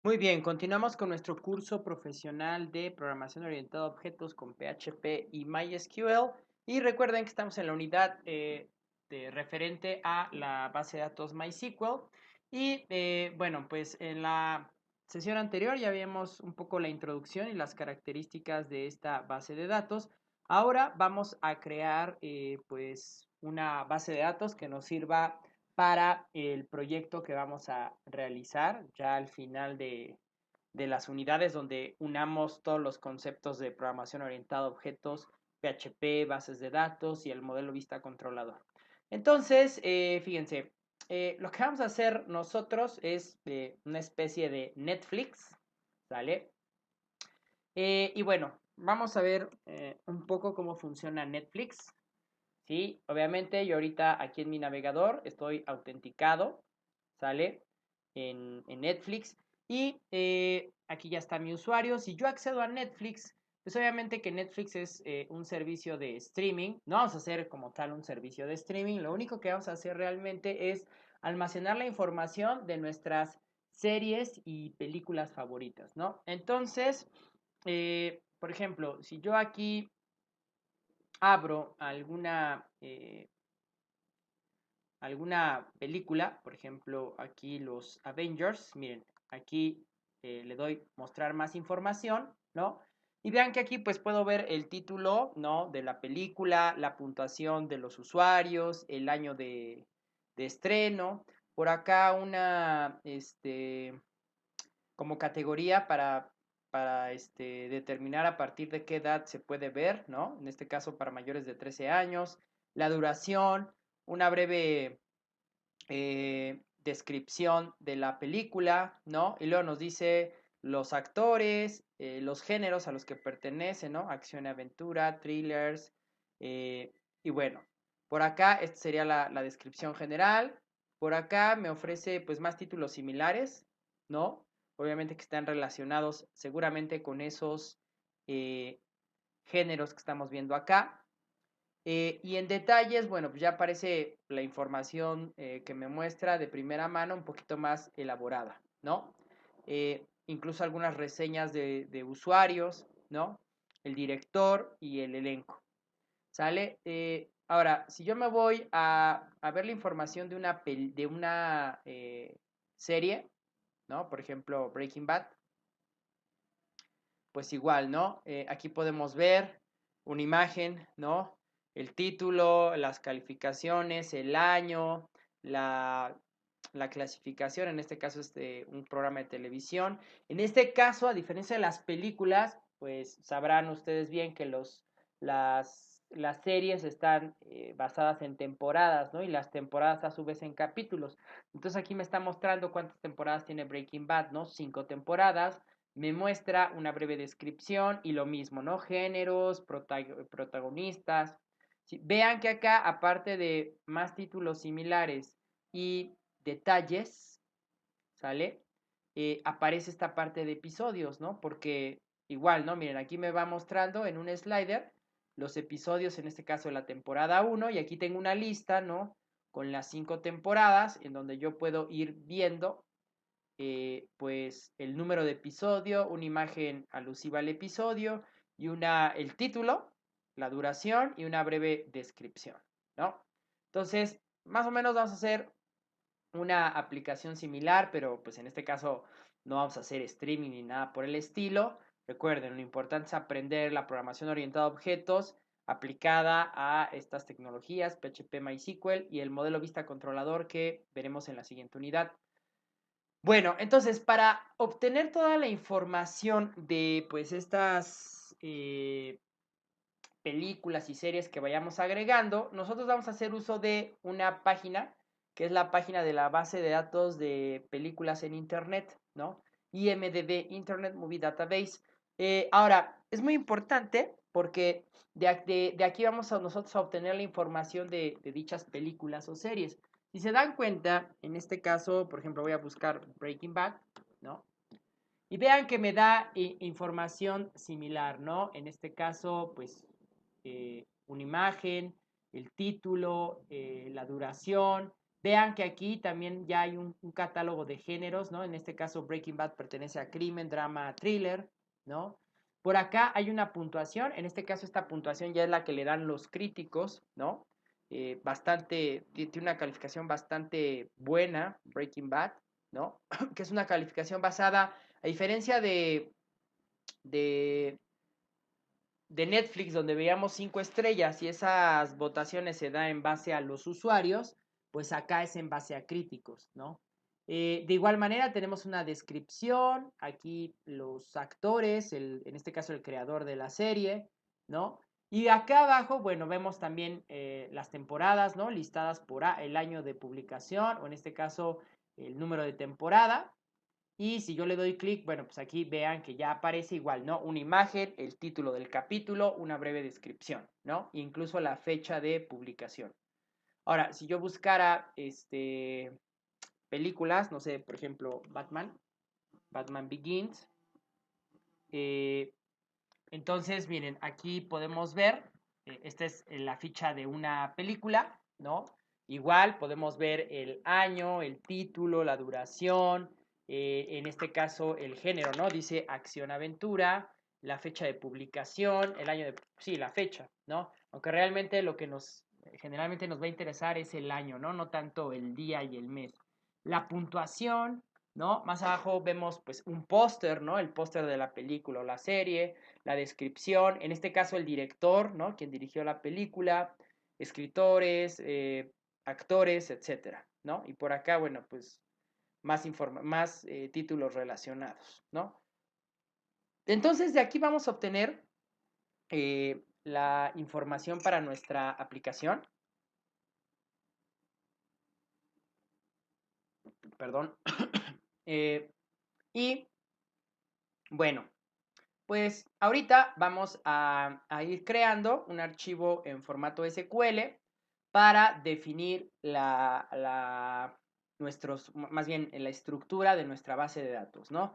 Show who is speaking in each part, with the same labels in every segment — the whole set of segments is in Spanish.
Speaker 1: Muy bien, continuamos con nuestro curso profesional de programación orientada a objetos con PHP y MySQL. Y recuerden que estamos en la unidad de referente a la base de datos MySQL. Y bueno, pues en la sesión anterior ya vimos un poco la introducción y las características de esta base de datos. Ahora vamos a crear pues una base de datos que nos sirva para el proyecto que vamos a realizar ya al final de las unidades donde unamos todos los conceptos de programación orientada a objetos, PHP, bases de datos y el modelo vista controlador. Entonces, fíjense, lo que vamos a hacer nosotros es una especie de Netflix, ¿sale? Y bueno, vamos a ver un poco cómo funciona Netflix. Sí, obviamente yo ahorita aquí en mi navegador estoy autenticado, ¿sale? En Netflix. Y aquí ya está mi usuario. Si yo accedo a Netflix, pues obviamente que Netflix es un servicio de streaming. No vamos a hacer como tal un servicio de streaming. Lo único que vamos a hacer realmente es almacenar la información de nuestras series y películas favoritas, ¿no? Entonces, por ejemplo, si yo aquí abro alguna película, por ejemplo, aquí los Avengers, miren, aquí le doy mostrar más información, ¿no? Y vean que aquí pues puedo ver el título, ¿no? De la película, la puntuación de los usuarios, el año de estreno, por acá como categoría para determinar a partir de qué edad se puede ver, ¿no? En este caso para mayores de 13 años, la duración, una breve descripción de la película, ¿no? Y luego nos dice los actores, los géneros a los que pertenecen, ¿no? Acción y aventura, thrillers, eh, y bueno, por acá esta sería la descripción general. Por acá me ofrece pues más títulos similares, ¿no? Obviamente que están relacionados seguramente con esos eh, géneros que estamos viendo acá. Y en detalles, bueno, pues ya aparece la información que me muestra de primera mano un poquito más elaborada, ¿no? Incluso algunas reseñas de usuarios, ¿no? El director y el elenco, ¿sale? Ahora, si yo me voy a ver la información de una serie, ¿no? Por ejemplo, Breaking Bad, pues igual, ¿no? Aquí podemos ver una imagen, ¿no? El título, las calificaciones, el año, la clasificación, en este caso es de un programa de televisión. En este caso, a diferencia de las películas, pues sabrán ustedes bien que las series están basadas en temporadas, ¿no? Y las temporadas a su vez en capítulos. Entonces aquí me está mostrando cuántas temporadas tiene Breaking Bad, ¿no? 5 temporadas, me muestra una breve descripción y lo mismo, ¿no? Géneros, protagonistas. Sí, vean que acá, aparte de más títulos similares y detalles, ¿sale? Aparece esta parte de episodios, ¿no? Porque igual, ¿no? Miren, aquí me va mostrando en un slider los episodios, en este caso de la temporada 1, y aquí tengo una lista, ¿no? Con las 5 temporadas, en donde yo puedo ir viendo pues el número de episodio, una imagen alusiva al episodio y el título, la duración y una breve descripción, ¿no? Entonces, más o menos vamos a hacer una aplicación similar, pero pues en este caso no vamos a hacer streaming ni nada por el estilo. Recuerden, lo importante es aprender la programación orientada a objetos aplicada a estas tecnologías, PHP, MySQL y el modelo vista controlador que veremos en la siguiente unidad. Bueno, entonces para obtener toda la información de pues estas películas y series que vayamos agregando, nosotros vamos a hacer uso de una página que es la página de la base de datos de películas en Internet, ¿no? IMDb, Internet Movie Database. Ahora, es muy importante porque de aquí vamos a nosotros a obtener la información de dichas películas o series. Si se dan cuenta, en este caso, por ejemplo, voy a buscar Breaking Bad, ¿no? Y vean que me da información similar, ¿no? En este caso, pues, una imagen, el título, la duración Vean que aquí también ya hay un catálogo de géneros, ¿no? En este caso Breaking Bad pertenece a crimen, drama, thriller, ¿no? Por acá hay una puntuación, en este caso esta puntuación ya es la que le dan los críticos, ¿no? Tiene una calificación bastante buena, Breaking Bad, ¿no? Que es una calificación basada, a diferencia de, de Netflix, donde veíamos 5 estrellas y esas votaciones se da en base a los usuarios, pues acá es en base a críticos, ¿no? De igual manera tenemos una descripción, aquí los actores, en este caso el creador de la serie, ¿no? Y acá abajo, bueno, vemos también las temporadas, ¿no? Listadas por el año de publicación, o en este caso el número de temporada. Y si yo le doy clic, bueno, pues aquí vean que ya aparece igual, ¿no? Una imagen, el título del capítulo, una breve descripción, ¿no? Incluso la fecha de publicación. Ahora, si yo buscara, películas, no sé, por ejemplo, Batman Begins, eh, entonces, miren, aquí podemos ver, esta es la ficha de una película, ¿no? Igual podemos ver el año, el título, la duración, en este caso el género, ¿no? Dice acción-aventura, la fecha de publicación, el año de, sí, la fecha, ¿no? Aunque realmente lo que generalmente nos va a interesar es el año, ¿no? No tanto el día y el mes. La puntuación, ¿no? Más abajo vemos pues un póster, ¿no? El póster de la película o la serie, la descripción, en este caso el director, ¿no? Quien dirigió la película, escritores, actores, etcétera, ¿no? Y por acá, bueno, pues más títulos relacionados, ¿no? Entonces de aquí vamos a obtener la información para nuestra aplicación. Perdón. Y bueno, pues ahorita vamos a ir creando un archivo en formato SQL para definir más bien la estructura de nuestra base de datos, ¿no?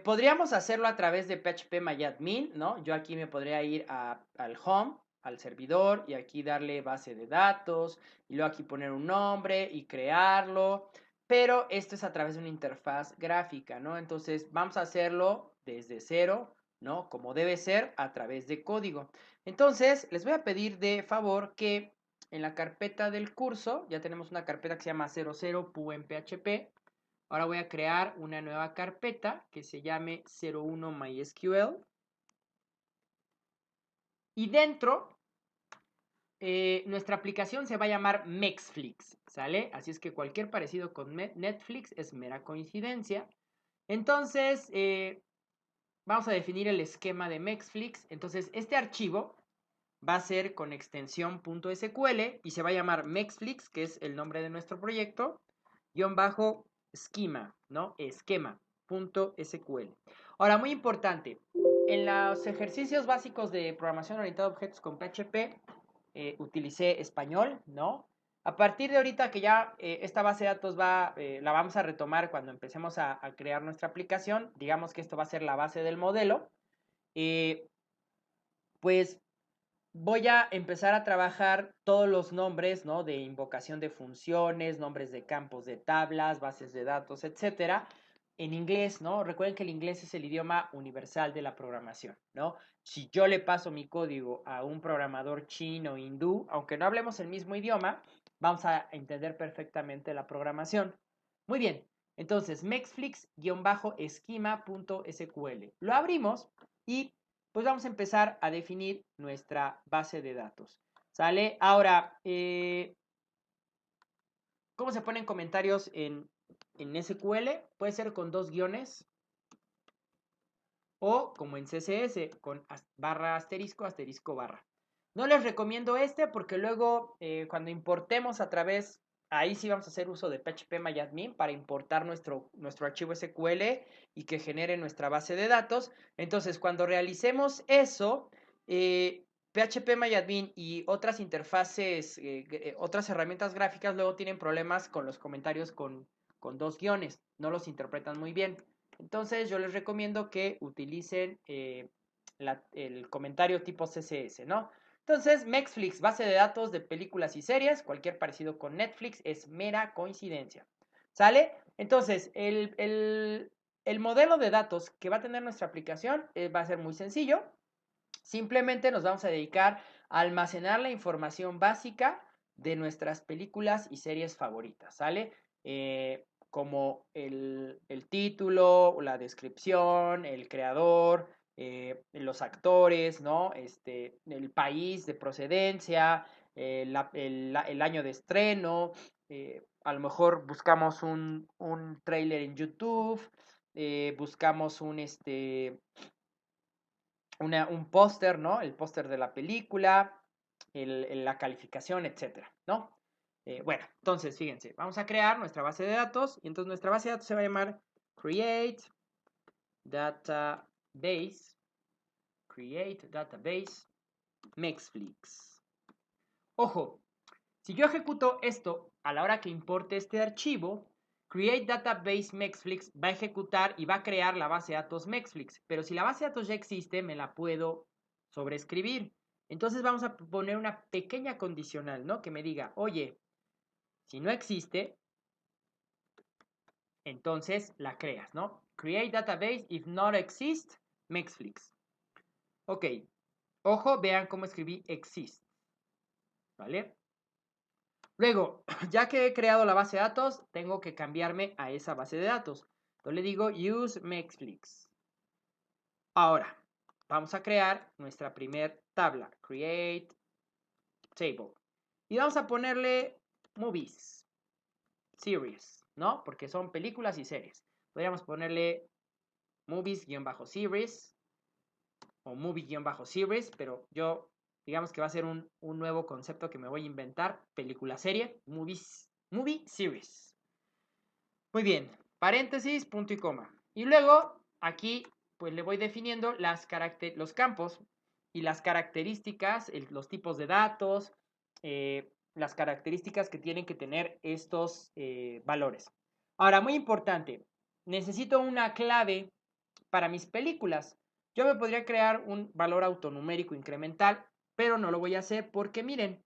Speaker 1: Podríamos hacerlo a través de phpMyAdmin, ¿no? Yo aquí me podría ir al home, al servidor, y aquí darle base de datos, y luego aquí poner un nombre y crearlo, pero esto es a través de una interfaz gráfica, ¿no? Entonces vamos a hacerlo desde cero, ¿no? Como debe ser, a través de código. Entonces, les voy a pedir de favor que en la carpeta del curso, ya tenemos una carpeta que se llama 00 en PHP. Ahora voy a crear una nueva carpeta que se llame 01 MySQL. Y dentro, nuestra aplicación se va a llamar Mexflix, ¿sale? Así es que cualquier parecido con Netflix es mera coincidencia. Entonces, vamos a definir el esquema de Mexflix. Entonces, este archivo va a ser con extensión .sql y se va a llamar Mexflix, que es el nombre de nuestro proyecto, _schema, ¿no? Esquema.sql. Ahora, muy importante, en los ejercicios básicos de programación orientada a objetos con PHP, utilicé español, ¿no? A partir de ahorita que ya esta base de datos la vamos a retomar cuando empecemos a crear nuestra aplicación, digamos que esto va a ser la base del modelo, pues voy a empezar a trabajar todos los nombres, ¿no? De invocación de funciones, nombres de campos de tablas, bases de datos, etcétera, en inglés, ¿no? Recuerden que el inglés es el idioma universal de la programación, ¿no? Si yo le paso mi código a un programador chino, hindú, aunque no hablemos el mismo idioma, vamos a entender perfectamente la programación. Muy bien, entonces, mexflix-esquema.sql. Lo abrimos y pues vamos a empezar a definir nuestra base de datos. ¿Sale? Ahora, ¿cómo se ponen comentarios en SQL? Puede ser con 2 guiones o como en CSS, con barra asterisco, asterisco barra. No les recomiendo este porque luego cuando importemos a través, ahí sí vamos a hacer uso de phpMyAdmin para importar nuestro archivo SQL y que genere nuestra base de datos. Entonces, cuando realicemos eso, phpMyAdmin y otras interfaces, otras herramientas gráficas luego tienen problemas con los comentarios con 2 guiones, no los interpretan muy bien. Entonces yo les recomiendo que utilicen el comentario tipo CSS, ¿no? Entonces, Mexflix, base de datos de películas y series, cualquier parecido con Netflix es mera coincidencia. ¿Sale? Entonces, el modelo de datos que va a tener nuestra aplicación va a ser muy sencillo. Simplemente nos vamos a dedicar a almacenar la información básica de nuestras películas y series favoritas, ¿sale? Como el título, la descripción, el creador, los actores, ¿no? El país de procedencia, el año de estreno, a lo mejor buscamos un trailer en YouTube, buscamos un póster, ¿no? El póster de la película, la calificación, etcétera, ¿no? Bueno, entonces, fíjense, vamos a crear nuestra base de datos y entonces nuestra base de datos se va a llamar Create Database, Mexflix. Ojo, si yo ejecuto esto a la hora que importe este archivo, Create Database Mexflix va a ejecutar y va a crear la base de datos Mexflix. Pero si la base de datos ya existe, me la puedo sobreescribir. Entonces vamos a poner una pequeña condicional, ¿no? Que me diga, oye, si no existe, entonces la creas, ¿no? Create Database if not exist, Mexflix. Ok, ojo, vean cómo escribí exist, ¿vale? Luego, ya que he creado la base de datos, tengo que cambiarme a esa base de datos. Entonces le digo use Mexflix. Ahora, vamos a crear nuestra primer tabla, create table. Y vamos a ponerle movies, series, ¿no? Porque son películas y series. Podríamos ponerle movies-series o movie-series, pero yo digamos que va a ser un nuevo concepto que me voy a inventar, película-serie, movie series. Muy bien, paréntesis, punto y coma. Y luego, aquí, pues le voy definiendo los campos y las características, los tipos de datos, las características que tienen que tener estos valores. Ahora, muy importante, necesito una clave para mis películas. Yo me podría crear un valor autonumérico incremental, pero no lo voy a hacer porque miren,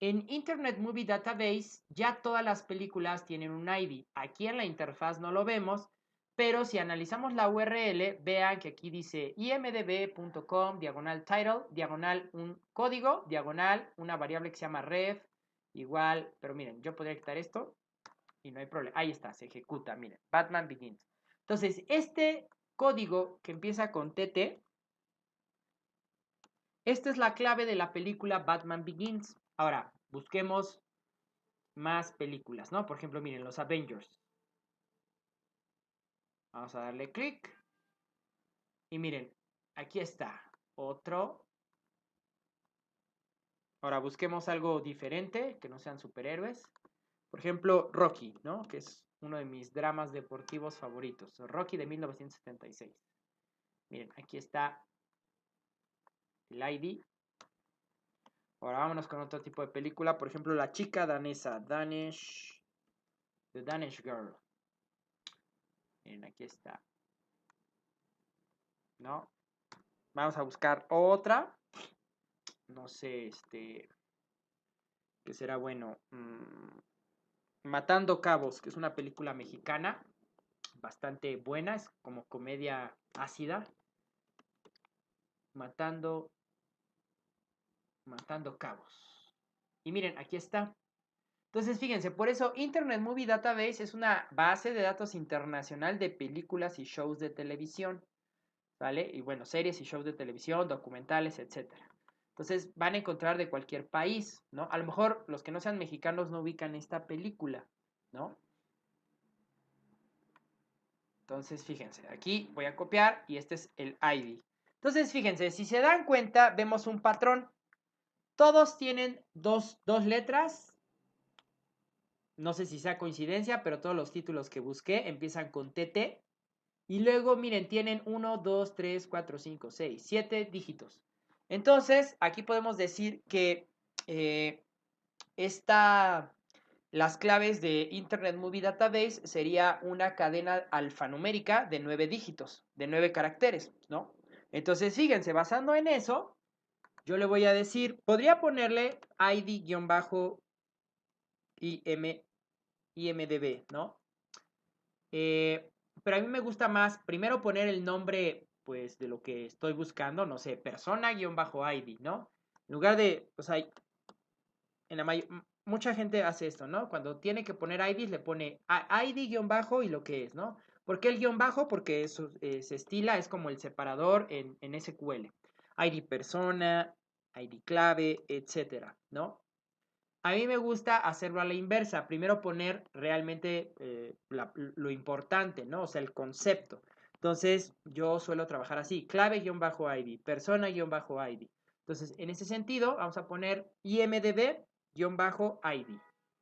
Speaker 1: en Internet Movie Database ya todas las películas tienen un ID. Aquí en la interfaz no lo vemos, pero si analizamos la URL, vean que aquí dice imdb.com, diagonal title, diagonal un código, diagonal una variable que se llama ref, igual, pero miren, yo podría quitar esto y no hay problema. Ahí está, se ejecuta, miren, Batman Begins. Entonces, este código que empieza con TT, esta es la clave de la película Batman Begins. Ahora, busquemos más películas, ¿no? Por ejemplo, miren, los Avengers. Vamos a darle clic. Y miren, aquí está. Otro. Ahora busquemos algo diferente, que no sean superhéroes. Por ejemplo, Rocky, ¿no? Que es uno de mis dramas deportivos favoritos. Rocky de 1976. Miren, aquí está el ID. Ahora vámonos con otro tipo de película. Por ejemplo, La chica danesa. The Danish Girl. Miren, aquí está. ¿No? Vamos a buscar otra. No sé, que será bueno. Matando Cabos, que es una película mexicana. Bastante buena. Es como comedia ácida. Matando Cabos. Y miren, aquí está. Entonces, fíjense, por eso Internet Movie Database es una base de datos internacional de películas y shows de televisión, ¿vale? Y bueno, series y shows de televisión, documentales, etcétera. Entonces, van a encontrar de cualquier país, ¿no? A lo mejor los que no sean mexicanos no ubican esta película, ¿no? Entonces, fíjense, aquí voy a copiar y este es el ID. Entonces, fíjense, si se dan cuenta, vemos un patrón. Todos tienen dos letras. No sé si sea coincidencia, pero todos los títulos que busqué empiezan con TT. Y luego, miren, tienen 1, 2, 3, 4, 5, 6, 7 dígitos. Entonces, aquí podemos decir que las claves de Internet Movie Database sería una cadena alfanumérica de 9 dígitos, de 9 caracteres, ¿no? Entonces, fíjense, basando en eso, yo le voy a decir, podría ponerle IMDB, ¿no? Pero a mí me gusta más primero poner el nombre, pues, de lo que estoy buscando, no sé, persona-ID, ¿no? En lugar de, o sea, mucha gente hace esto, ¿no? Cuando tiene que poner IDs, le pone ID- y lo que es, ¿no? ¿Por qué el guión bajo? Porque eso se estila, es como el separador en SQL. ID persona, ID clave, etcétera, ¿no? A mí me gusta hacerlo a la inversa. Primero poner realmente lo importante, ¿no? O sea, el concepto. Entonces, yo suelo trabajar así. Clave-ID, persona-ID. Entonces, en ese sentido, vamos a poner IMDB-ID,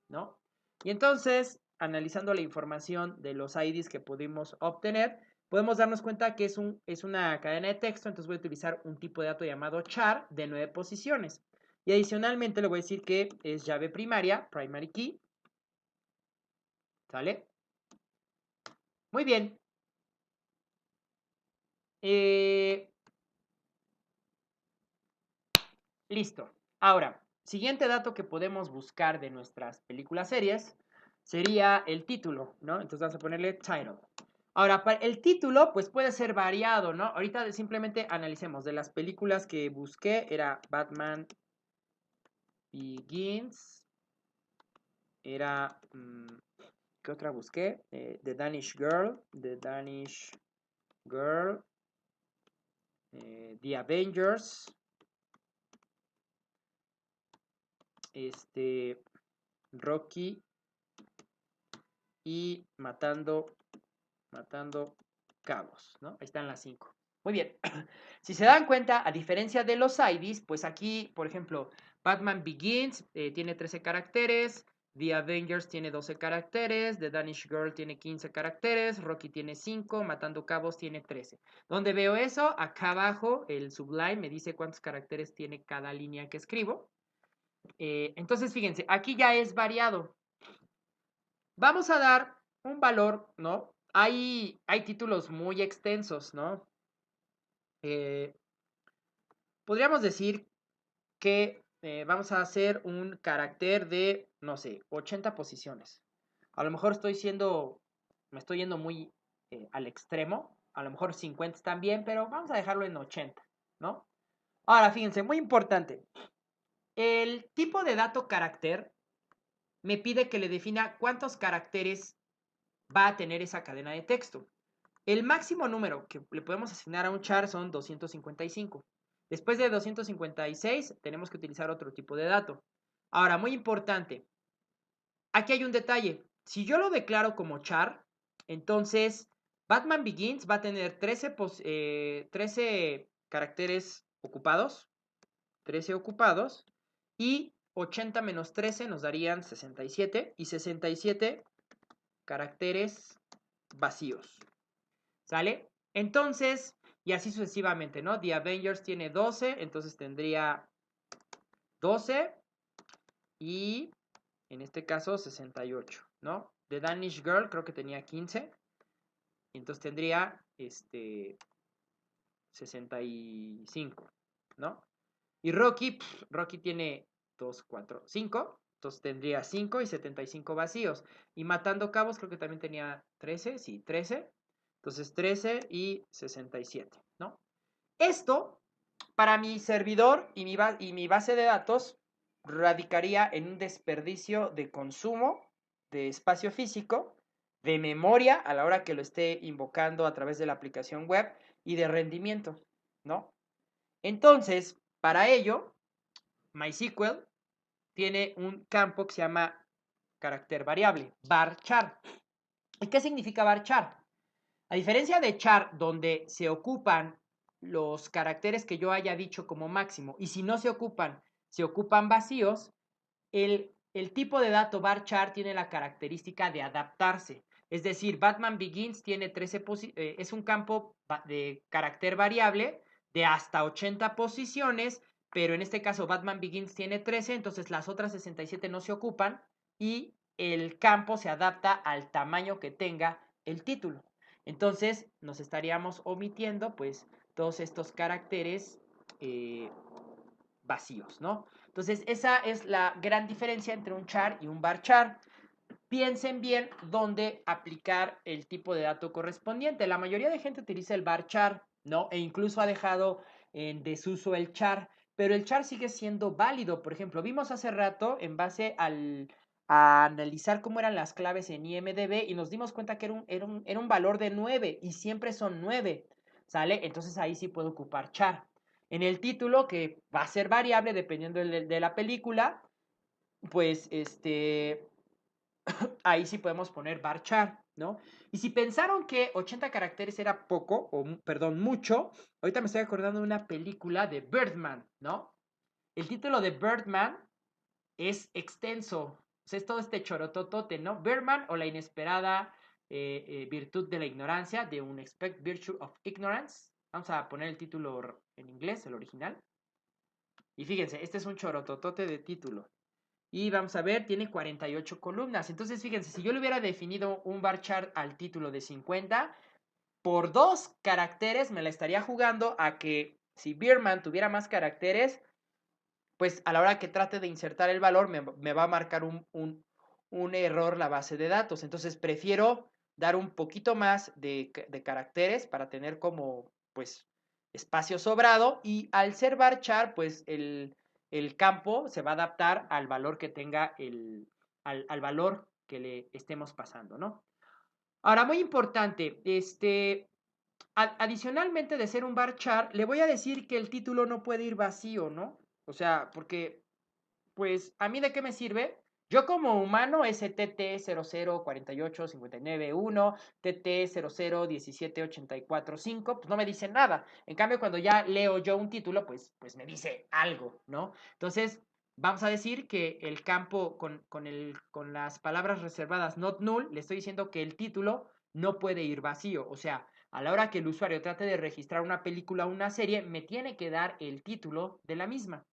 Speaker 1: ¿no? Y entonces, analizando la información de los IDs que pudimos obtener, podemos darnos cuenta que es una cadena de texto. Entonces, voy a utilizar un tipo de dato llamado char de 9 posiciones. Y adicionalmente le voy a decir que es llave primaria, primary key. ¿Sale? Muy bien. Listo. Ahora, siguiente dato que podemos buscar de nuestras películas series sería el título, ¿no? Entonces vamos a ponerle title. Ahora, el título, pues puede ser variado, ¿no? Ahorita simplemente analicemos. De las películas que busqué, era Batman Begins, era... ¿qué otra busqué? The Danish Girl, The Avengers, Rocky y Matando Cabos, ¿no? Ahí están las 5. Muy bien. Si se dan cuenta, a diferencia de los IDs, pues aquí, por ejemplo, Batman Begins tiene 13 caracteres, The Avengers tiene 12 caracteres, The Danish Girl tiene 15 caracteres, Rocky tiene 5, Matando Cabos tiene 13. ¿Dónde veo eso? Acá abajo, el Sublime me dice cuántos caracteres tiene cada línea que escribo. Entonces, fíjense, aquí ya es variado. Vamos a dar un valor, ¿no? Hay títulos muy extensos, ¿no? Podríamos decir que vamos a hacer un carácter de, no sé, 80 posiciones. A lo mejor me estoy yendo muy al extremo. A lo mejor 50 también, pero vamos a dejarlo en 80, ¿no? Ahora, fíjense, muy importante. El tipo de dato carácter me pide que le defina cuántos caracteres va a tener esa cadena de texto. El máximo número que le podemos asignar a un char son 255. Después de 256 tenemos que utilizar otro tipo de dato. Ahora, muy importante, aquí hay un detalle. Si yo lo declaro como char, entonces Batman Begins va a tener 13 caracteres ocupados, 13 ocupados, y 80 menos 13 nos darían 67, y 67 caracteres vacíos. ¿Sale? Entonces, y así sucesivamente, ¿no? The Avengers tiene 12, entonces tendría 12 y en este caso 68, ¿no? The Danish Girl creo que tenía 15, entonces tendría 65, ¿no? Y Rocky tiene 2, 4, 5, entonces tendría 5 y 75 vacíos. Y Matando Cabos creo que también tenía 13, sí, 13. Entonces 13 y 67, ¿no? Esto, para mi servidor y mi base de datos, radicaría en un desperdicio de consumo de espacio físico, de memoria a la hora que lo esté invocando a través de la aplicación web y de rendimiento, ¿no? Entonces, para ello, MySQL tiene un campo que se llama carácter variable, varchar. ¿Y qué significa varchar? A diferencia de char, donde se ocupan los caracteres que yo haya dicho como máximo, y si no se ocupan vacíos, el tipo de dato varchar tiene la característica de adaptarse. Es decir, Batman Begins tiene 13 es un campo de carácter variable de hasta 80 posiciones, pero en este caso Batman Begins tiene 13, entonces las otras 67 no se ocupan y el campo se adapta al tamaño que tenga el título. Entonces nos estaríamos omitiendo pues todos estos caracteres vacíos, ¿no? Entonces, esa es la gran diferencia entre un char y un varchar. Piensen bien dónde aplicar el tipo de dato correspondiente. La mayoría de gente utiliza el varchar, ¿no? E incluso ha dejado en desuso el char, pero el char sigue siendo válido. Por ejemplo, vimos hace rato en base a analizar cómo eran las claves en IMDb y nos dimos cuenta que era un valor de 9 y siempre son 9, ¿sale? Entonces ahí sí puedo ocupar char. En el título, que va a ser variable dependiendo de la película, pues ahí sí podemos poner varchar, ¿no? Y si pensaron que 80 caracteres era poco, o perdón, mucho, ahorita me estoy acordando de una película de Birdman, ¿no? El título de Birdman es extenso, o sea, es todo este chorototote, ¿no? Birdman o la inesperada virtud de la ignorancia, The Unexpected Virtue of Ignorance. Vamos a poner el título en inglés, el original. Y fíjense, este es un chorototote de título. Y vamos a ver, tiene 48 columnas. Entonces, fíjense, si yo le hubiera definido un bar chart al título de 50, por 2 caracteres me la estaría jugando a que si Bierman tuviera más caracteres, pues a la hora que trate de insertar el valor me va a marcar un error la base de datos. Entonces, prefiero dar un poquito más de caracteres para tener como, pues, espacio sobrado. Y al ser varchar, pues el campo se va a adaptar al valor que tenga al valor que le estemos pasando, ¿no? Ahora, muy importante, adicionalmente de ser un varchar, le voy a decir que el título no puede ir vacío, ¿no? O sea, porque, pues, ¿a mí de qué me sirve? Yo como humano, ese TT004859-1, TT001784-5, pues no me dice nada. En cambio, cuando ya leo yo un título, pues me dice algo, ¿no? Entonces, vamos a decir que el campo con las palabras reservadas not null, le estoy diciendo que el título no puede ir vacío. O sea, a la hora que el usuario trate de registrar una película o una serie, me tiene que dar el título de la misma.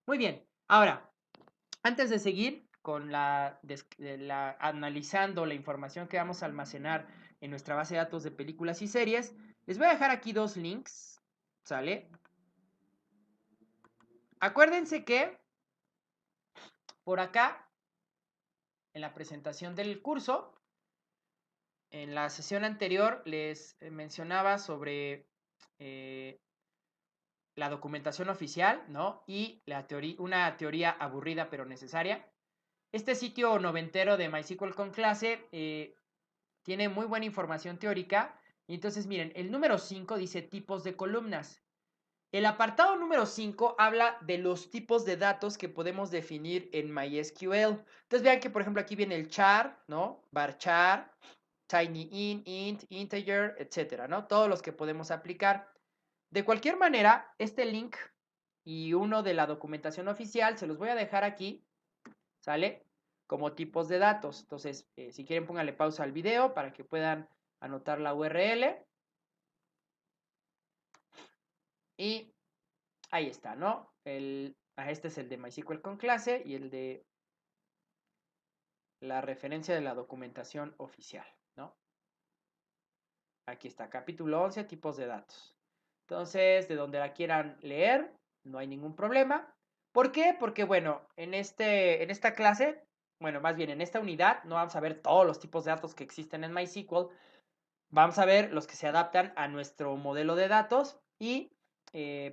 Speaker 1: Muy bien, ahora, antes de seguir con analizando la información que vamos a almacenar en nuestra base de datos de películas y series, les voy a dejar aquí 2 links, ¿sale? Acuérdense que por acá, en la presentación del curso, en la sesión anterior les mencionaba sobre la documentación oficial, ¿no? Y una teoría aburrida pero necesaria. Este sitio noventero de MySQL con clase tiene muy buena información teórica. Y entonces, miren, el número 5 dice tipos de columnas. El apartado número 5 habla de los tipos de datos que podemos definir en MySQL. Entonces, vean que, por ejemplo, aquí viene el char, ¿no? Varchar, tinyInt, int, integer, etcétera, ¿no? Todos los que podemos aplicar. De cualquier manera, este link y uno de la documentación oficial se los voy a dejar aquí, ¿sale? Como tipos de datos. Entonces, si quieren, pónganle pausa al video para que puedan anotar la URL. Y ahí está, ¿no? Este es el de MySQL con clase y el de la referencia de la documentación oficial, ¿no? Aquí está, capítulo 11, tipos de datos. Entonces, de donde la quieran leer, no hay ningún problema. ¿Por qué? Porque, bueno, en esta clase, bueno, más bien en esta unidad, no vamos a ver todos los tipos de datos que existen en MySQL. Vamos a ver los que se adaptan a nuestro modelo de datos y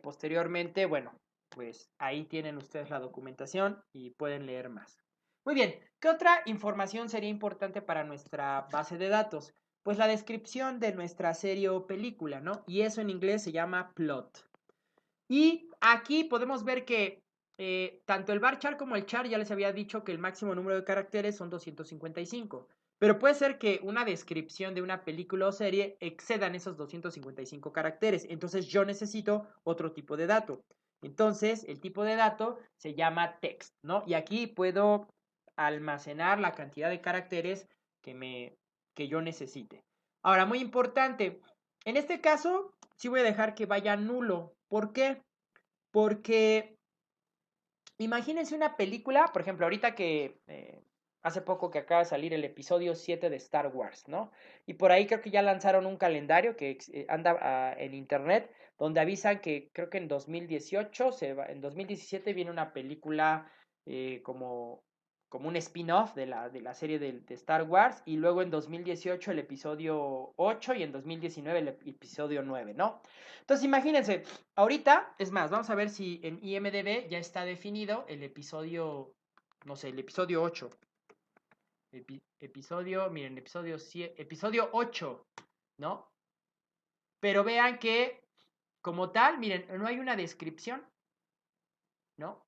Speaker 1: posteriormente, bueno, pues ahí tienen ustedes la documentación y pueden leer más. Muy bien, ¿qué otra información sería importante para nuestra base de datos? Pues la descripción de nuestra serie o película, ¿no? Y eso en inglés se llama plot. Y aquí podemos ver que tanto el varchar como el char ya les había dicho que el máximo número de caracteres son 255. Pero puede ser que una descripción de una película o serie excedan esos 255 caracteres. Entonces yo necesito otro tipo de dato. Entonces el tipo de dato se llama text, ¿no? Y aquí puedo almacenar la cantidad de caracteres que yo necesite. Ahora, muy importante, en este caso sí voy a dejar que vaya nulo. ¿Por qué? Porque imagínense una película, por ejemplo, ahorita que hace poco que acaba de salir el episodio 7 de Star Wars, ¿no? Y por ahí creo que ya lanzaron un calendario que anda en internet, donde avisan que creo que en 2018, en 2017 viene una película como un spin-off de la serie de Star Wars, y luego en 2018 el episodio 8 y en 2019 el episodio 9, ¿no? Entonces imagínense, ahorita, es más, vamos a ver si en IMDb ya está definido el episodio, no sé, el episodio 8. Miren, episodio 8, ¿no? Pero vean que, como tal, miren, no hay una descripción, ¿no?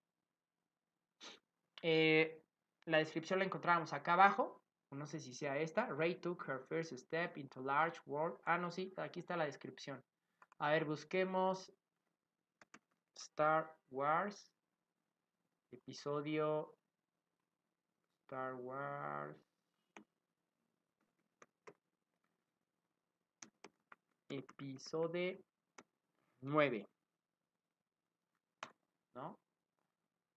Speaker 1: La descripción la encontrábamos acá abajo. No sé si sea esta. Rey took her first step into large world. Ah, no, sí, aquí está la descripción. A ver, busquemos Star Wars. Episodio Star Wars. Episodio 9. ¿No?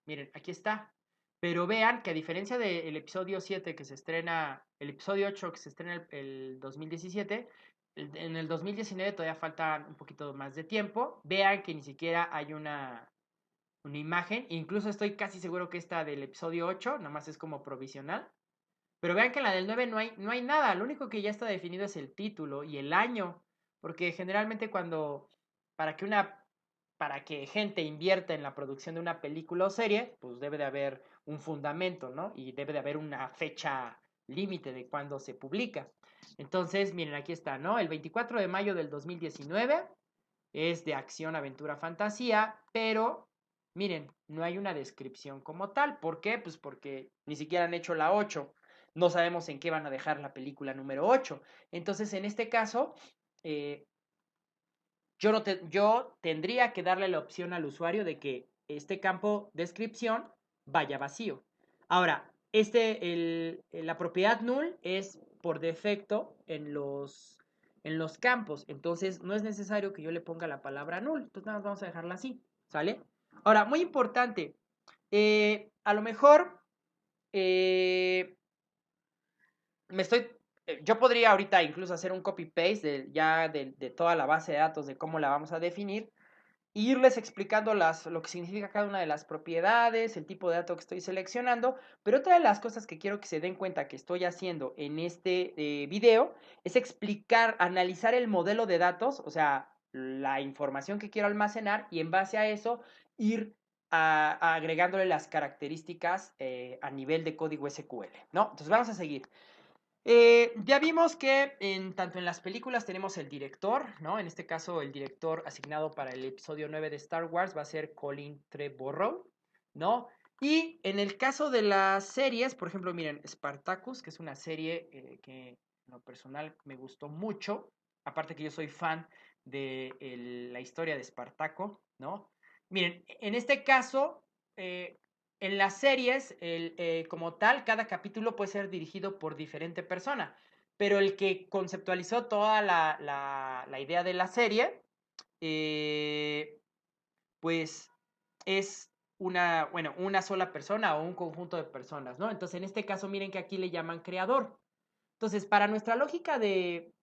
Speaker 1: Miren, aquí está. Pero vean que a diferencia del episodio 7 que se estrena, el episodio 8 que se estrena el 2017, en el 2019 todavía falta un poquito más de tiempo. Vean que ni siquiera hay una imagen. Incluso estoy casi seguro que esta del episodio 8, nomás es como provisional. Pero vean que en la del 9 no hay nada. Lo único que ya está definido es el título y el año. Porque generalmente para que para que gente invierta en la producción de una película o serie, pues debe de haber un fundamento, ¿no? Y debe de haber una fecha límite de cuando se publica. Entonces, miren, aquí está, ¿no? El 24 de mayo del 2019 es de acción, aventura, fantasía, pero miren, no hay una descripción como tal. ¿Por qué? Pues porque ni siquiera han hecho la 8. No sabemos en qué van a dejar la película número 8. Entonces, en este caso, eh, yo tendría que darle la opción al usuario de que este campo descripción vaya vacío. Ahora, la propiedad null es por defecto en los campos, entonces no es necesario que yo le ponga la palabra null, entonces nada más vamos a dejarla así, ¿sale? Ahora, muy importante, a lo mejor eh, yo podría ahorita incluso hacer un copy-paste de toda la base de datos de cómo la vamos a definir, irles explicando lo que significa cada una de las propiedades, el tipo de dato que estoy seleccionando, pero otra de las cosas que quiero que se den cuenta que estoy haciendo en este video es analizar el modelo de datos, o sea, la información que quiero almacenar, y en base a eso ir agregándole las características a nivel de código SQL, ¿no? Entonces vamos a seguir. Ya vimos que tanto en las películas tenemos el director, ¿no? En este caso, el director asignado para el episodio 9 de Star Wars va a ser Colin Trevorrow, ¿no? Y en el caso de las series, por ejemplo, miren, Spartacus, que es una serie que en lo personal me gustó mucho, aparte que yo soy fan de la historia de Espartaco, ¿no? Miren, en este caso, en las series, como tal, cada capítulo puede ser dirigido por diferente persona, pero el que conceptualizó toda la idea de la serie, pues es una sola persona o un conjunto de personas, ¿no? Entonces, en este caso, miren que aquí le llaman creador. Entonces, para nuestra lógica de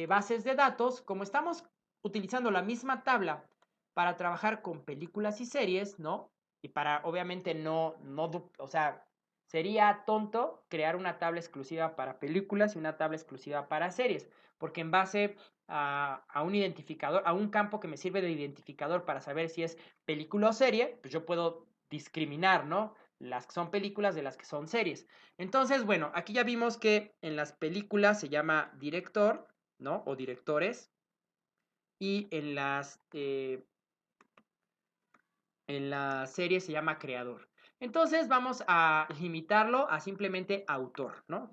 Speaker 1: bases de datos, como estamos utilizando la misma tabla para trabajar con películas y series, ¿no? Y para, obviamente, o sea, sería tonto crear una tabla exclusiva para películas y una tabla exclusiva para series, porque en base a un identificador, a un campo que me sirve de identificador para saber si es película o serie, pues yo puedo discriminar, ¿no? Las que son películas de las que son series. Entonces, bueno, aquí ya vimos que en las películas se llama director, ¿no? O directores. Y en la serie se llama creador. Entonces vamos a limitarlo a simplemente autor, ¿no?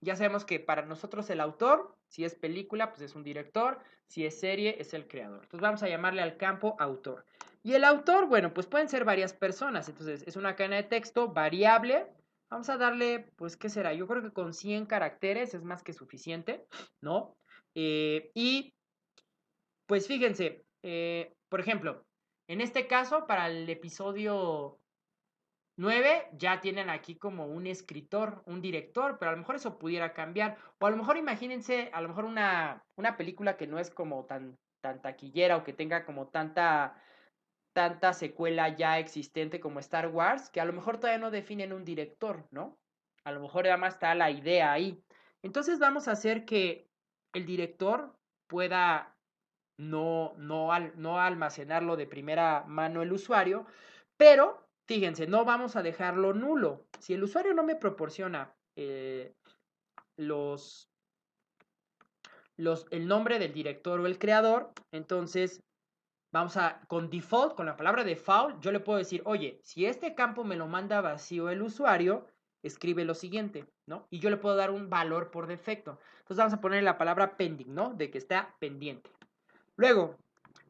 Speaker 1: Ya sabemos que para nosotros el autor, si es película, pues es un director, si es serie, es el creador. Entonces vamos a llamarle al campo autor. Y el autor, bueno, pues pueden ser varias personas. Entonces es una cadena de texto variable. Vamos a darle, pues, ¿qué será? Yo creo que con 100 caracteres es más que suficiente, ¿no? Y pues fíjense, por ejemplo, en este caso, para el episodio 9 ya tienen aquí como un escritor, un director, pero a lo mejor eso pudiera cambiar. O a lo mejor imagínense, a lo mejor una película que no es como tan taquillera o que tenga como tanta secuela ya existente como Star Wars, que a lo mejor todavía no definen un director, ¿no? A lo mejor nada más está la idea ahí. Entonces vamos a hacer que el director pueda no almacenarlo de primera mano el usuario, pero fíjense, no vamos a dejarlo nulo. Si el usuario no me proporciona los, el nombre del director o el creador, entonces con default, con la palabra default, yo le puedo decir, oye, si este campo me lo manda vacío el usuario, escribe lo siguiente, ¿no? Y yo le puedo dar un valor por defecto. Entonces vamos a poner la palabra pending, ¿no? De que está pendiente. Luego,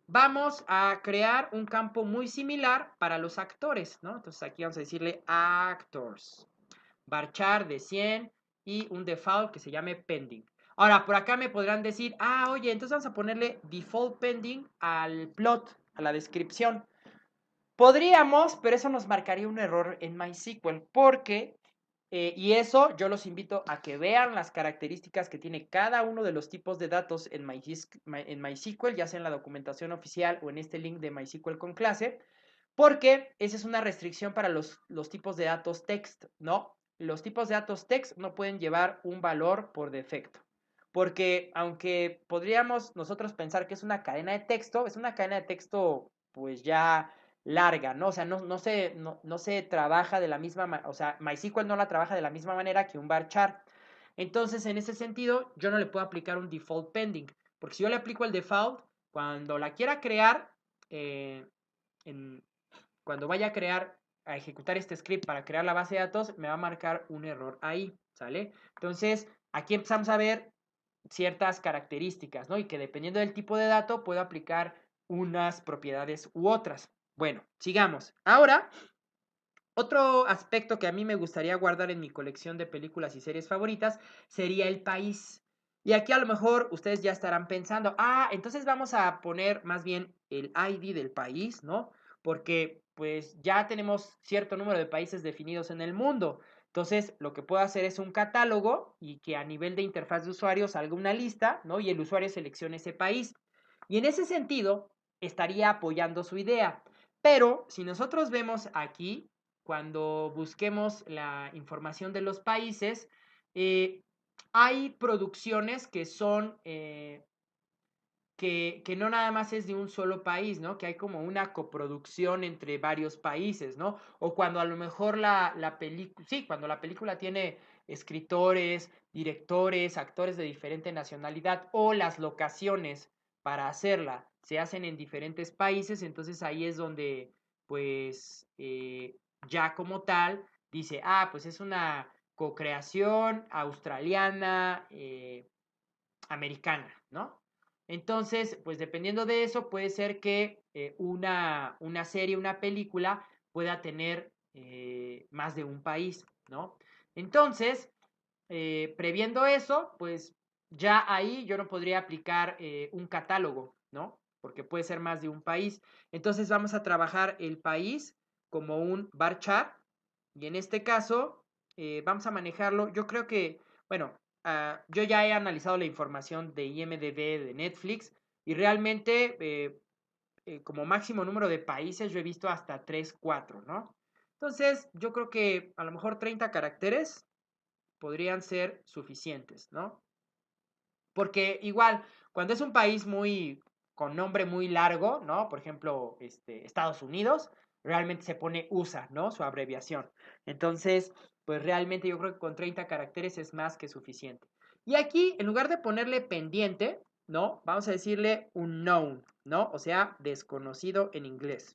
Speaker 1: vamos a crear un campo muy similar para los actores, ¿no? Entonces aquí vamos a decirle actors. Varchar de 100 y un default que se llame pending. Ahora, por acá me podrán decir, oye, entonces vamos a ponerle default pending al plot, a la descripción. Podríamos, pero eso nos marcaría un error en MySQL, porque, y eso yo los invito a que vean las características que tiene cada uno de los tipos de datos en MySQL, ya sea en la documentación oficial o en este link de MySQL con clase, porque esa es una restricción para los tipos de datos text, ¿no? Los tipos de datos text no pueden llevar un valor por defecto. Porque aunque podríamos nosotros pensar que es una cadena de texto, es una cadena de texto pues ya larga, ¿no? O sea, no se trabaja de la misma, o sea, MySQL no la trabaja de la misma manera que un varchar. Entonces, en ese sentido, yo no le puedo aplicar un default pending, porque si yo le aplico el default, cuando la quiera crear, en, cuando vaya a ejecutar este script para crear la base de datos, me va a marcar un error ahí, ¿sale? Entonces, aquí empezamos a ver ciertas características, ¿no? Y que dependiendo del tipo de dato, puedo aplicar unas propiedades u otras. Bueno, sigamos. Ahora, otro aspecto que a mí me gustaría guardar en mi colección de películas y series favoritas sería el país. Y aquí a lo mejor ustedes ya estarán pensando, entonces vamos a poner más bien el ID del país, ¿no? Porque pues ya tenemos cierto número de países definidos en el mundo. Entonces, lo que puedo hacer es un catálogo y que a nivel de interfaz de usuario salga una lista, ¿no? Y el usuario seleccione ese país. Y en ese sentido, estaría apoyando su idea. Pero si nosotros vemos aquí, cuando busquemos la información de los países, hay producciones que son, que no nada más es de un solo país, ¿no? Que hay como una coproducción entre varios países, ¿no? O cuando a lo mejor la película, sí, cuando la película tiene escritores, directores, actores de diferente nacionalidad o las locaciones para hacerla se hacen en diferentes países, entonces ahí es donde, pues, ya como tal, dice, pues es una co-creación australiana, americana, ¿no? Entonces, pues dependiendo de eso, puede ser que una serie, una película pueda tener más de un país, ¿no? Entonces, previendo eso, pues ya ahí yo no podría aplicar un catálogo, ¿no? Porque puede ser más de un país. Entonces vamos a trabajar el país como un varchar y en este caso vamos a manejarlo. Yo creo que, bueno, yo ya he analizado la información de IMDb, de Netflix y realmente como máximo número de países yo he visto hasta 3 4, ¿no? Entonces yo creo que a lo mejor 30 caracteres podrían ser suficientes, ¿no? Porque igual, cuando es un país con nombre muy largo, ¿no? Por ejemplo, Estados Unidos, realmente se pone USA, ¿no? Su abreviación. Entonces, pues realmente yo creo que con 30 caracteres es más que suficiente. Y aquí, en lugar de ponerle pendiente, ¿no? Vamos a decirle unknown, ¿no? O sea, desconocido en inglés.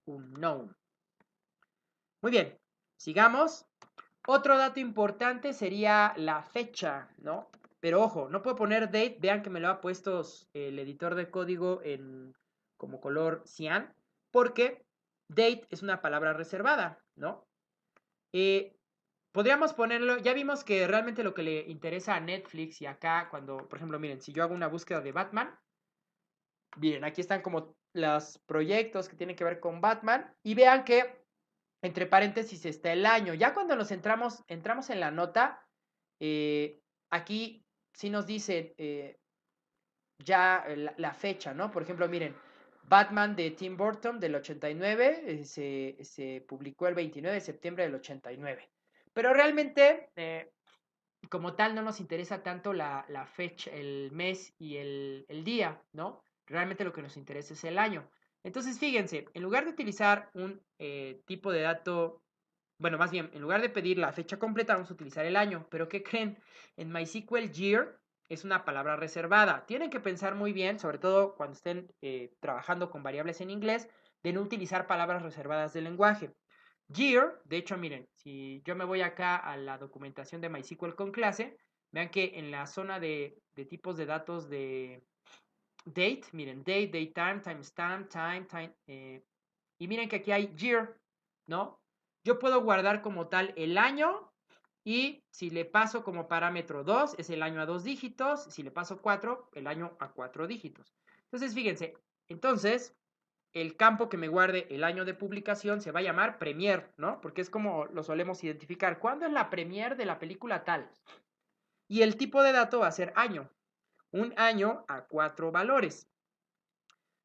Speaker 1: Unknown. Muy bien, sigamos. Otro dato importante sería la fecha, ¿no? Pero ojo, no puedo poner date, vean que me lo ha puesto el editor de código como color cian, porque date es una palabra reservada, ¿no? Podríamos ponerlo, ya vimos que realmente lo que le interesa a Netflix y acá cuando, por ejemplo, miren, si yo hago una búsqueda de Batman, miren, aquí están como los proyectos que tienen que ver con Batman y vean que entre paréntesis está el año. Ya cuando nos entramos en la nota, aquí sí nos dice ya la fecha, ¿no? Por ejemplo, miren, Batman de Tim Burton del 89 se publicó el 29 de septiembre del 89. Pero realmente, como tal, no nos interesa tanto la fecha, el mes y el día, ¿no? Realmente lo que nos interesa es el año. Entonces, fíjense, en lugar de utilizar un tipo de dato, bueno, más bien, en lugar de pedir la fecha completa, vamos a utilizar el año. Pero ¿qué creen? En MySQL Year es una palabra reservada. Tienen que pensar muy bien, sobre todo cuando estén trabajando con variables en inglés, de no utilizar palabras reservadas del lenguaje. Year, de hecho, miren, si yo me voy acá a la documentación de MySQL con clase, vean que en la zona de tipos de datos de date, miren, date time, timestamp, time, y miren que aquí hay year, ¿no? Yo puedo guardar como tal el año y si le paso como parámetro 2, es el año a 2 dígitos, si le paso 4, el año a 4 dígitos. Entonces, fíjense, entonces el campo que me guarde el año de publicación se va a llamar Premiere, ¿no? Porque es como lo solemos identificar. ¿Cuándo es la Premiere de la película tal? Y el tipo de dato va a ser año. Un año a 4 valores.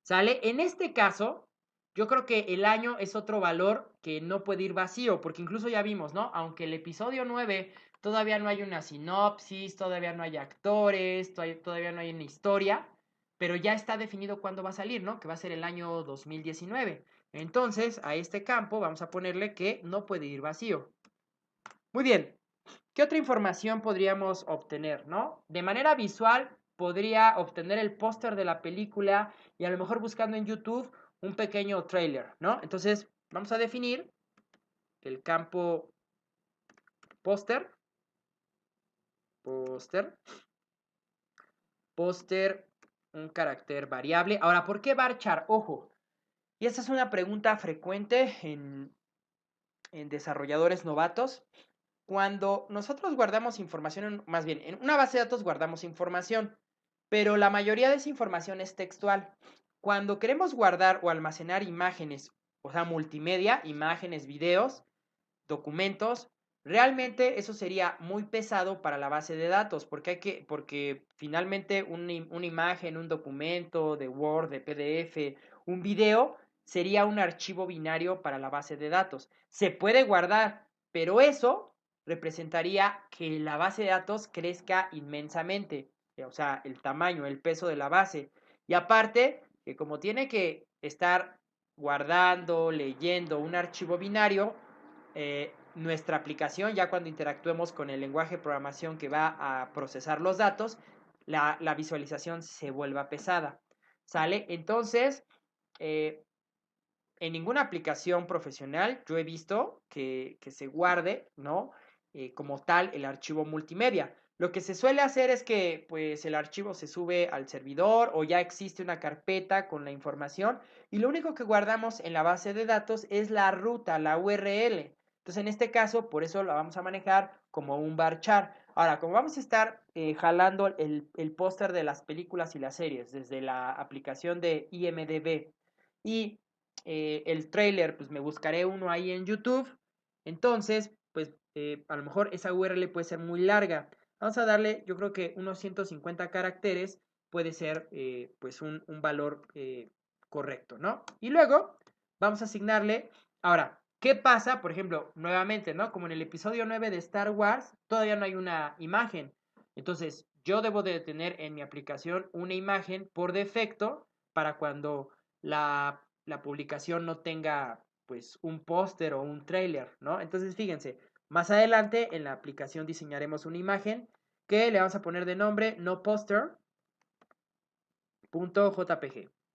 Speaker 1: ¿Sale? En este caso, yo creo que el año es otro valor que no puede ir vacío, porque incluso ya vimos, ¿no? Aunque el episodio 9 todavía no hay una sinopsis, todavía no hay actores, todavía no hay una historia, pero ya está definido cuándo va a salir, ¿no? Que va a ser el año 2019. Entonces, a este campo vamos a ponerle que no puede ir vacío. Muy bien. ¿Qué otra información podríamos obtener, no? De manera visual, podría obtener el póster de la película y a lo mejor buscando en YouTube un pequeño trailer, ¿no? Entonces, vamos a definir el campo póster, póster, un carácter variable. Ahora, ¿por qué varchar? Ojo, y esta es una pregunta frecuente en desarrolladores novatos. Cuando nosotros guardamos información, más bien, en una base de datos guardamos información, pero la mayoría de esa información es textual. Cuando queremos guardar o almacenar imágenes, o sea, multimedia, imágenes, videos, documentos, realmente eso sería muy pesado para la base de datos, porque finalmente una imagen, un documento de Word, de PDF, un video, sería un archivo binario para la base de datos. Se puede guardar, pero eso representaría que la base de datos crezca inmensamente, o sea, el tamaño, el peso de la base. Y aparte, que como tiene que estar guardando, leyendo un archivo binario, nuestra aplicación, ya cuando interactuemos con el lenguaje de programación que va a procesar los datos, la visualización se vuelva pesada. ¿Sale? Entonces, en ninguna aplicación profesional yo he visto que se guarde, ¿no? Como tal el archivo multimedia. Lo que se suele hacer es que pues el archivo se sube al servidor o ya existe una carpeta con la información y lo único que guardamos en la base de datos es la ruta, la URL. Entonces en este caso por eso lo vamos a manejar como un varchar. Ahora, como vamos a estar jalando el póster de las películas y las series desde la aplicación de IMDB y el trailer, pues me buscaré uno ahí en YouTube. Entonces, pues a lo mejor esa URL puede ser muy larga. Vamos a darle, yo creo que unos 150 caracteres puede ser pues un valor correcto, ¿no? Y luego vamos a asignarle, ahora, ¿qué pasa? Por ejemplo, nuevamente, ¿no? Como en el episodio 9 de Star Wars, todavía no hay una imagen. Entonces, yo debo de tener en mi aplicación una imagen por defecto para cuando la publicación no tenga pues un póster o un trailer, ¿no? Entonces fíjense, más adelante en la aplicación diseñaremos una imagen que le vamos a poner de nombre no poster.jpg,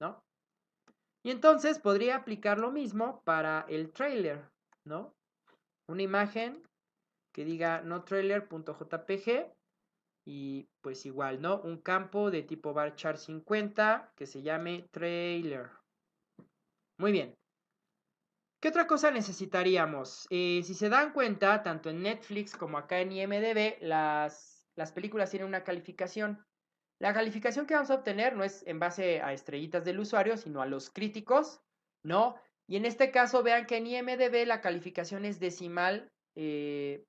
Speaker 1: ¿no? Y entonces podría aplicar lo mismo para el trailer, ¿no? Una imagen que diga no trailer.jpg y pues igual, ¿no? Un campo de tipo varchar 50 que se llame trailer. Muy bien. ¿Qué otra cosa necesitaríamos? Si se dan cuenta, tanto en Netflix como acá en IMDB, las películas tienen una calificación. La calificación que vamos a obtener no es en base a estrellitas del usuario, sino a los críticos, ¿no? Y en este caso, vean que en IMDb la calificación es decimal de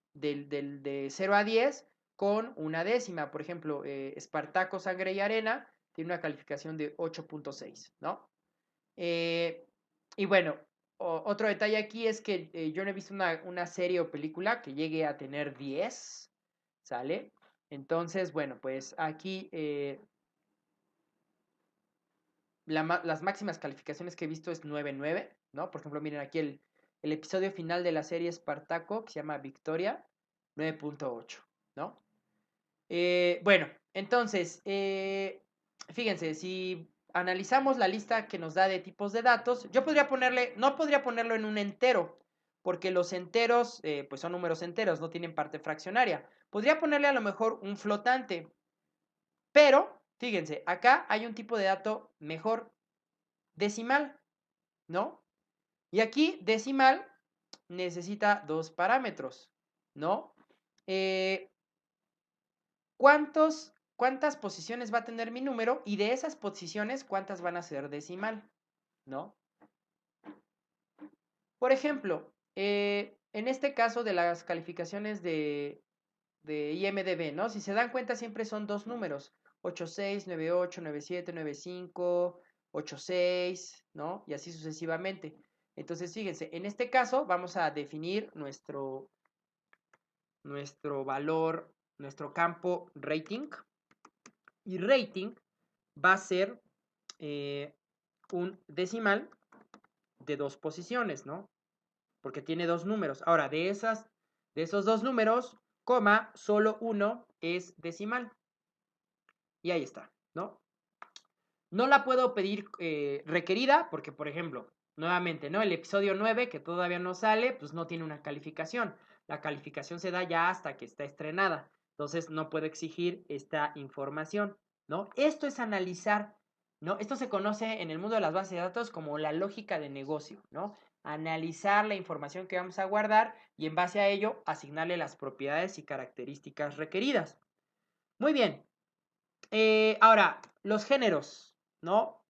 Speaker 1: 0 a 10 con una décima. Por ejemplo, Espartaco, Sangre y Arena tiene una calificación de 8.6, ¿no? Y bueno, otro detalle aquí es que yo no he visto una serie o película que llegue a tener 10, ¿sale? Entonces, bueno, pues aquí las máximas calificaciones que he visto es 9.9, ¿no? Por ejemplo, miren aquí el episodio final de la serie Espartaco, que se llama Victoria, 9.8, ¿no? Bueno, entonces, fíjense, si analizamos la lista que nos da de tipos de datos, yo podría ponerle, no podría ponerlo en un entero, porque los enteros, pues son números enteros, no tienen parte fraccionaria. Podría ponerle a lo mejor un flotante, pero, fíjense, acá hay un tipo de dato mejor, decimal, ¿no? Y aquí decimal necesita dos parámetros, ¿no? ¿Cuántas posiciones va a tener mi número? Y de esas posiciones, ¿cuántas van a ser decimal? ¿No? Por ejemplo, en este caso de las calificaciones de IMDb, ¿no? Si se dan cuenta, siempre son dos números: 8.6, 9.8, 9.7, 9.5, 8.6, ¿no? Y así sucesivamente. Entonces, fíjense, en este caso vamos a definir nuestro valor, nuestro campo rating. Y rating va a ser un decimal de dos posiciones, ¿no? Porque tiene dos números. Ahora, de esos dos números, coma, solo uno es decimal. Y ahí está, ¿no? No la puedo pedir requerida porque, por ejemplo, nuevamente, ¿no? El episodio 9, que todavía no sale, pues no tiene una calificación. La calificación se da ya hasta que está estrenada. Entonces, no puedo exigir esta información, ¿no? Esto es analizar, ¿no? Esto se conoce en el mundo de las bases de datos como la lógica de negocio, ¿no? Analizar la información que vamos a guardar y en base a ello asignarle las propiedades y características requeridas. Muy bien. Ahora, los géneros, ¿no?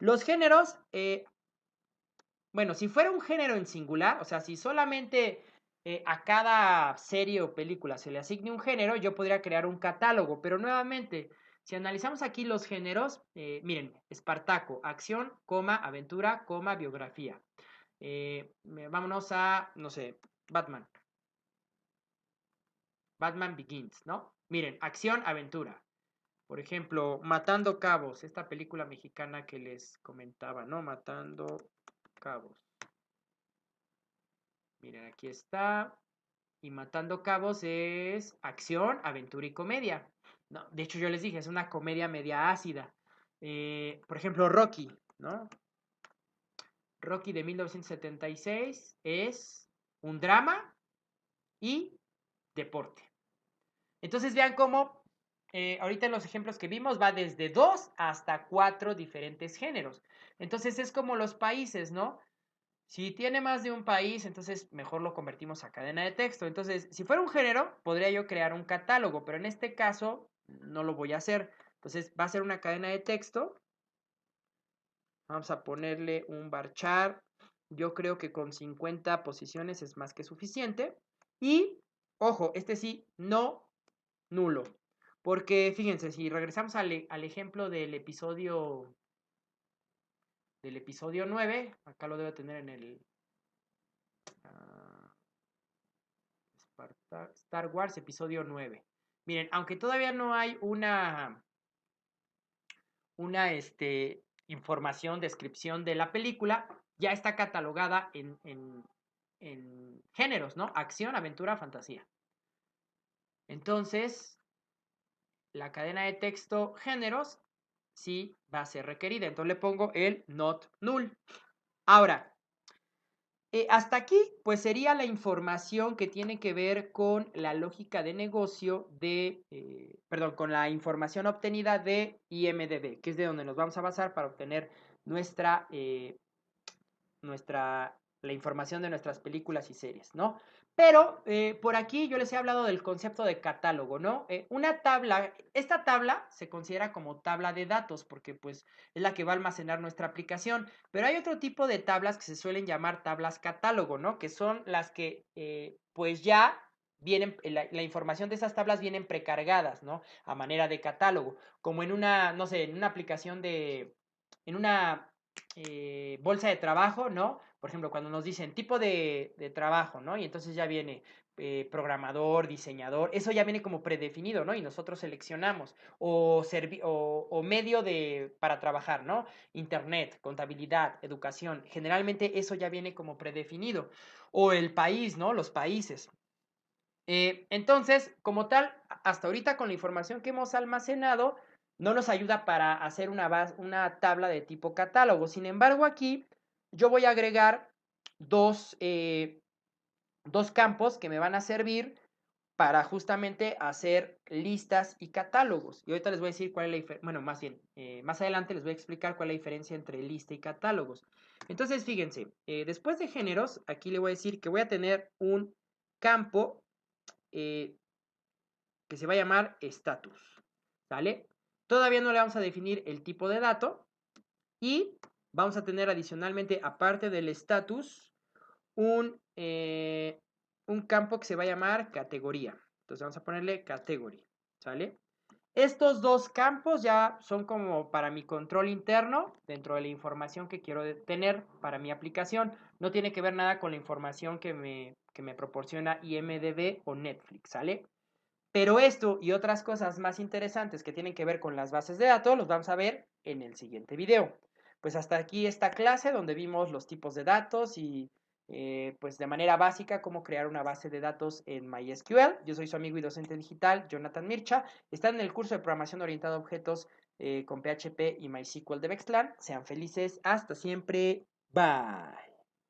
Speaker 1: Los géneros, bueno, si fuera un género en singular, o sea, si solamente a cada serie o película se le asigne un género, yo podría crear un catálogo, pero nuevamente, si analizamos aquí los géneros, miren, Espartaco, acción, coma, aventura, coma, biografía. Vámonos a, no sé, Batman. Batman Begins, ¿no? Miren, acción, aventura. Por ejemplo, Matando Cabos, esta película mexicana que les comentaba, ¿no? Matando Cabos. Miren, aquí está. Y Matando Cabos es acción, aventura y comedia. No, de hecho, yo les dije, es una comedia media ácida. Por ejemplo, Rocky, ¿no? Rocky de 1976 es un drama y deporte. Entonces vean cómo ahorita en los ejemplos que vimos va desde 2 hasta 4 diferentes géneros. Entonces es como los países, ¿no? Si tiene más de un país, entonces mejor lo convertimos a cadena de texto. Entonces, si fuera un género, podría yo crear un catálogo, pero en este caso no lo voy a hacer. Entonces va a ser una cadena de texto. Vamos a ponerle un varchar. Yo creo que con 50 posiciones es más que suficiente. Y, ojo, este sí, no nulo. Porque fíjense, si regresamos al ejemplo del episodio 9, acá lo debo tener en el Star Wars episodio 9. Miren, aunque todavía no hay una información, descripción de la película, ya está catalogada en géneros, ¿no? Acción, aventura, fantasía. Entonces, la cadena de texto géneros sí va a ser requerida. Entonces le pongo el not null. Ahora, hasta aquí, pues sería la información que tiene que ver con la lógica de negocio con la información obtenida de IMDb, que es de donde nos vamos a basar para obtener nuestra la información de nuestras películas y series, ¿no? Pero por aquí yo les he hablado del concepto de catálogo, ¿no? Una tabla, esta tabla se considera como tabla de datos porque pues es la que va a almacenar nuestra aplicación, pero hay otro tipo de tablas que se suelen llamar tablas catálogo, ¿no? Que son las que pues ya vienen, la información de esas tablas vienen precargadas, ¿no? A manera de catálogo, como en una, no sé, en una aplicación en una bolsa de trabajo, ¿no? Por ejemplo, cuando nos dicen tipo de trabajo, ¿no? Y entonces ya viene programador, diseñador, eso ya viene como predefinido, ¿no? Y nosotros seleccionamos. O medio para trabajar, ¿no? Internet, contabilidad, educación. Generalmente eso ya viene como predefinido. O el país, ¿no? Los países. Entonces, como tal, hasta ahorita con la información que hemos almacenado, no nos ayuda para hacer una tabla de tipo catálogo. Sin embargo, aquí yo voy a agregar dos, dos campos que me van a servir para justamente hacer listas y catálogos. Y ahorita les voy a decir cuál es la diferencia, bueno, más bien, más adelante les voy a explicar cuál es la diferencia entre lista y catálogos. Entonces, fíjense, después de géneros, aquí le voy a decir que voy a tener un campo eh, que se va a llamar status, ¿sale? Todavía no le vamos a definir el tipo de dato y vamos a tener adicionalmente, aparte del status, un campo que se va a llamar categoría. Entonces vamos a ponerle category, ¿sale? Estos dos campos ya son como para mi control interno dentro de la información que quiero tener para mi aplicación. No tiene que ver nada con la información que me proporciona IMDb o Netflix, ¿sale? Pero esto y otras cosas más interesantes que tienen que ver con las bases de datos los vamos a ver en el siguiente video. Pues hasta aquí esta clase donde vimos los tipos de datos y pues de manera básica cómo crear una base de datos en MySQL. Yo soy su amigo y docente digital, Jonathan Mircha. Están en el curso de programación orientada a objetos con PHP y MySQL de Bexlan. Sean felices. Hasta siempre. Bye.